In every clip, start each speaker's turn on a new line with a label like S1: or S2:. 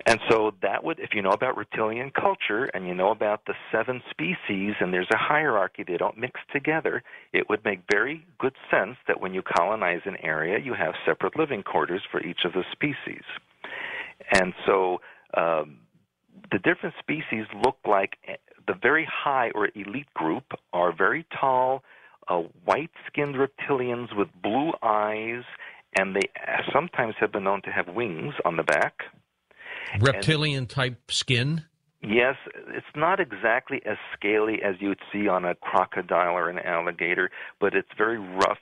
S1: And so that would, if you know about reptilian culture and you know about the 7 species and there's a hierarchy, they don't mix together, it would make very good sense that when you colonize an area, you have separate living quarters for each of the species. And so the different species look like the very high or elite group are very tall, white-skinned reptilians with blue eyes, and they sometimes have been known to have wings on the back.
S2: Reptilian-type skin?
S1: Yes, it's not exactly as scaly as you would see on a crocodile or an alligator, but it's very rough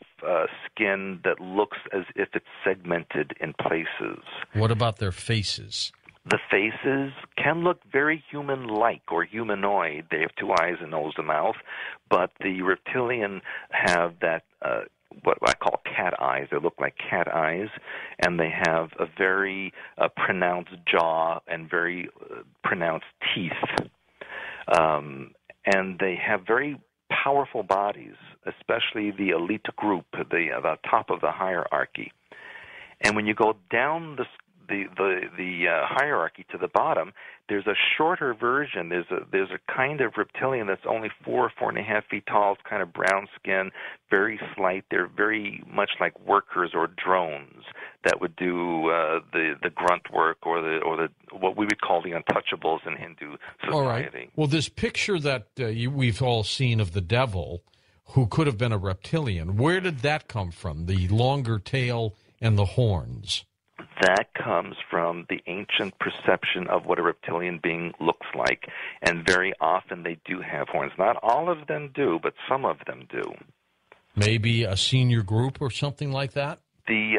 S1: skin that looks as if it's segmented in places.
S2: What about their faces?
S1: The faces can look very human-like or humanoid. They have 2 eyes, a nose, a mouth, but the reptilian have that what I call cat eyes. They look like cat eyes, and they have a very pronounced jaw and very pronounced teeth. And they have very powerful bodies, especially the elite group, the top of the hierarchy. And when you go down the hierarchy to the bottom, there's a shorter version. There's a kind of reptilian that's only 4.5 feet tall. It's kind of brown skin, very slight. They're very much like workers or drones that would do the grunt work or the what we would call the untouchables in Hindu society.
S2: All right. Well, this picture that we've all seen of the devil, who could have been a reptilian, where did that come from? The longer tail and the horns.
S1: That comes from the ancient perception of what a reptilian being looks like, and very often they do have horns. Not all of them do, but some of them do.
S2: Maybe a senior group or something like that?
S1: The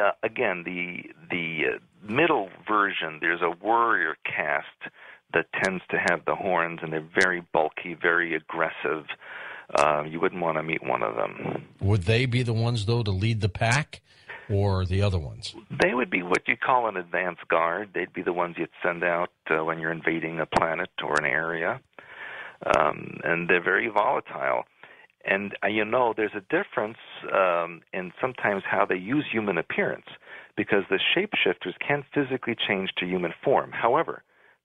S1: middle version, there's a warrior caste that tends to have the horns, and they're very bulky, very aggressive. You wouldn't want to meet one of them.
S2: Would they be the ones, though, to lead the pack? Or the other ones?
S1: They would be what you call an advance guard. They'd be the ones you'd send out when you're invading a planet or an area. And they're very volatile. And, there's a difference in sometimes how they use human appearance, because the shapeshifters can physically change to human form. However,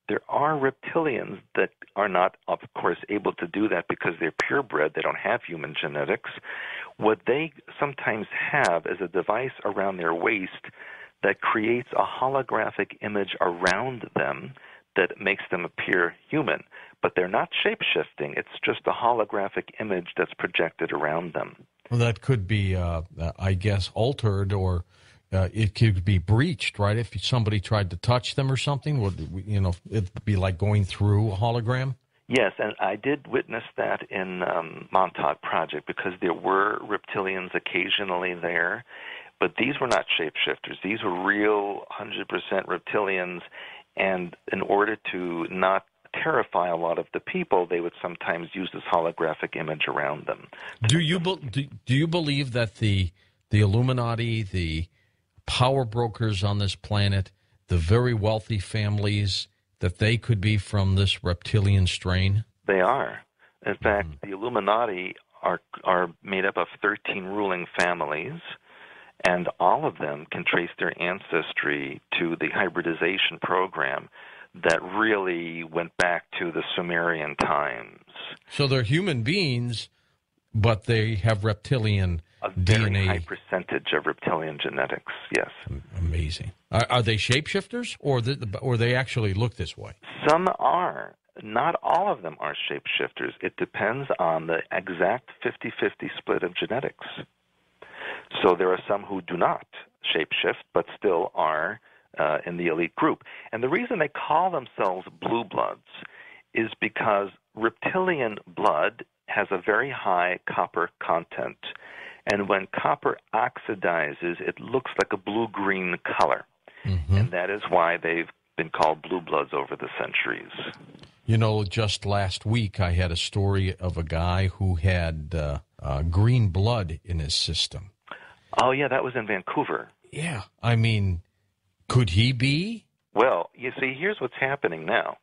S1: there are reptilians that are not, of course, able to do that because they're purebred. They don't have human genetics. What they sometimes have is a device around their waist that creates a holographic image around them that makes them appear human. But they're not shape-shifting. It's just a holographic image that's projected around them.
S2: Well, that could be, I guess, altered, or it could be breached, right? If somebody tried to touch them or something, it'd be like going through a hologram?
S1: Yes, and I did witness that in Montauk Project, because there were reptilians occasionally there, but these were not shapeshifters. These were real 100% reptilians, and in order to not terrify a lot of the people, they would sometimes use this holographic image around them.
S2: Do you believe that the Illuminati, the power brokers on this planet, the very wealthy families, that they could be from this reptilian strain?
S1: They are. In fact, the Illuminati are made up of 13 ruling families, and all of them can trace their ancestry to the hybridization program that really went back to the Sumerian times.
S2: So they're human beings, but they have reptilian
S1: a
S2: DNA.
S1: Very high percentage of reptilian genetics, yes.
S2: Amazing. Are they shapeshifters, or they actually look this way?
S1: Some are. Not all of them are shapeshifters. It depends on the exact 50-50 split of genetics. So there are some who do not shapeshift, but still are in the elite group. And the reason they call themselves blue bloods is because reptilian blood has a very high copper content. And when copper oxidizes, it looks like a blue-green color. Mm-hmm. And that is why they've been called blue bloods over the centuries.
S2: Just last week I had a story of a guy who had green blood in his system.
S1: Oh, yeah, that was in Vancouver.
S2: Yeah. I mean, could he be?
S1: Well, you see, here's what's happening now.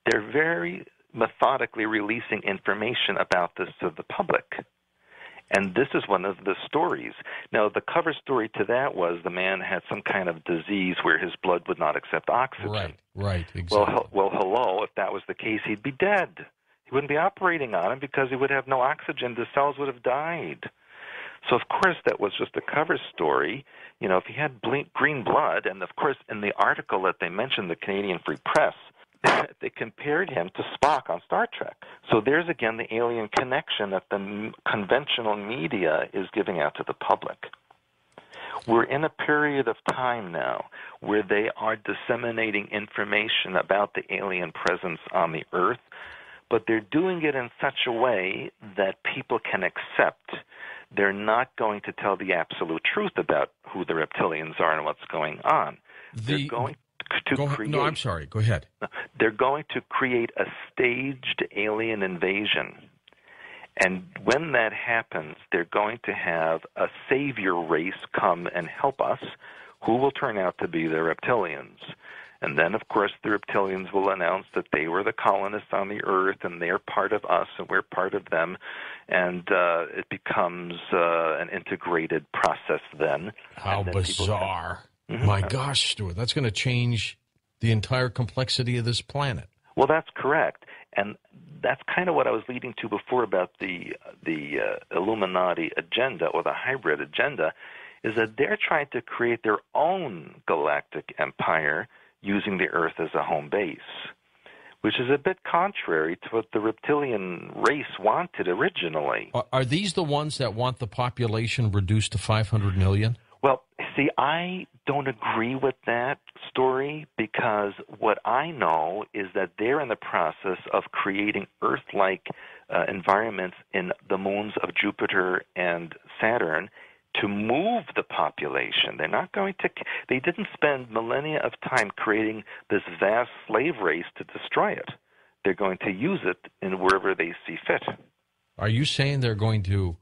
S1: They're very methodically releasing information about this to the public. And this is one of the stories. Now, the cover story to that was the man had some kind of disease where his blood would not accept oxygen.
S2: Right, exactly.
S1: Well, hello, if that was the case, he'd be dead. He wouldn't be operating on him because he would have no oxygen. The cells would have died. So, of course, that was just a cover story. If he had green blood, and, of course, in the article that they mentioned, the Canadian Free Press, they compared him to Spock on Star Trek. So there's, again, the alien connection that the conventional media is giving out to the public. We're in a period of time now where they are disseminating information about the alien presence on the Earth, but they're doing it in such a way that people can accept. They're not going to tell the absolute truth about who the reptilians are and what's going on. They're going to create...
S2: No, I'm sorry. Go ahead.
S1: They're going to create a staged alien invasion. And when that happens, they're going to have a savior race come and help us, who will turn out to be the reptilians. And then, of course, the reptilians will announce that they were the colonists on the Earth, and they're part of us, and we're part of them. And it becomes an integrated process then.
S2: How bizarre. My gosh, Stuart, that's going to change the entire complexity of this planet.
S1: Well, that's correct. And that's kind of what I was leading to before about the Illuminati agenda, or the hybrid agenda, is that they're trying to create their own galactic empire using the Earth as a home base, which is a bit contrary to what the reptilian race wanted originally.
S2: Are these the ones that want the population reduced to 500 million?
S1: Well, see, I don't agree with that story, because what I know is that they're in the process of creating Earth-like environments in the moons of Jupiter and Saturn to move the population. They're not going to... They didn't spend millennia of time creating this vast slave race to destroy it. They're going to use it in wherever they see fit.
S2: Are you saying they're going to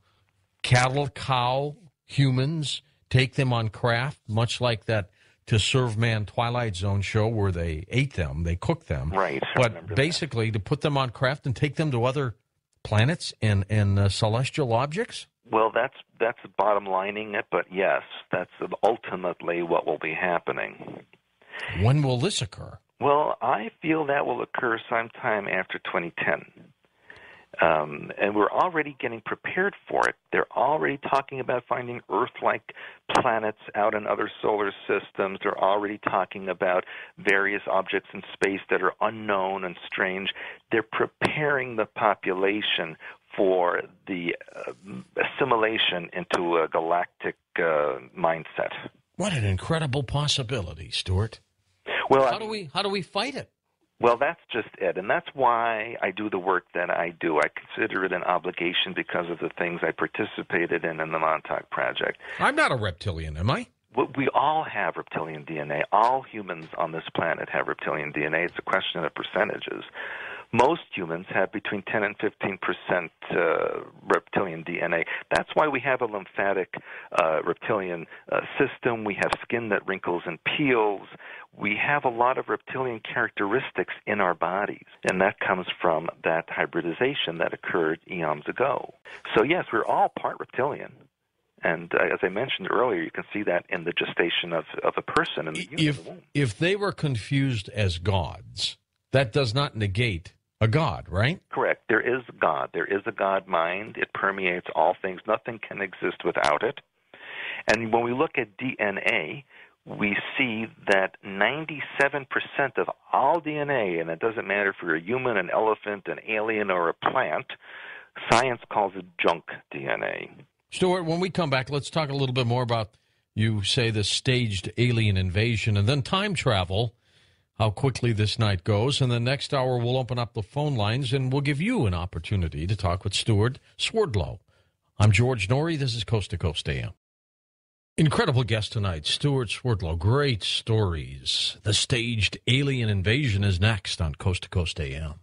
S2: cattle cow humans, take them on craft, much like that To Serve Man Twilight Zone show where they ate them, they cooked them?
S1: Right.
S2: But basically to put them on craft and take them to other planets and celestial objects?
S1: Well, that's bottom lining it, but yes, that's ultimately what will be happening.
S2: When will this occur?
S1: Well, I feel that will occur sometime after 2010. And we're already getting prepared for it. They're already talking about finding Earth-like planets out in other solar systems. They're already talking about various objects in space that are unknown and strange. They're preparing the population for the assimilation into a galactic mindset.
S2: What an incredible possibility, Stuart.
S1: Well,
S2: how do we fight it?
S1: Well, that's just it, and that's why I do the work that I do. I consider it an obligation because of the things I participated in the Montauk Project.
S2: I'm not a reptilian, am I?
S1: We all have reptilian DNA. All humans on this planet have reptilian DNA. It's a question of percentages. Most humans have between 10 and 15% reptilian DNA. That's why we have a lymphatic reptilian system. We have skin that wrinkles and peels. We have a lot of reptilian characteristics in our bodies, and that comes from that hybridization that occurred eons ago. So, yes, we're all part reptilian. And as I mentioned earlier, you can see that in the gestation of a person in the human womb.
S2: If they were confused as gods, that does not negate a God, right?
S1: Correct. There is God. There is a God mind. It permeates all things. Nothing can exist without it. And when we look at DNA, we see that 97% of all DNA, and it doesn't matter if you're a human, an elephant, an alien, or a plant, science calls it junk DNA.
S2: Stuart, when we come back, let's talk a little bit more about, you say, the staged alien invasion, and then time travel, how quickly this night goes. And the next hour, we'll open up the phone lines, and we'll give you an opportunity to talk with Stuart Swerdlow. I'm George Norrie. This is Coast to Coast AM. Incredible guest tonight, Stuart Swerdlow. Great stories. The staged alien invasion is next on Coast to Coast AM.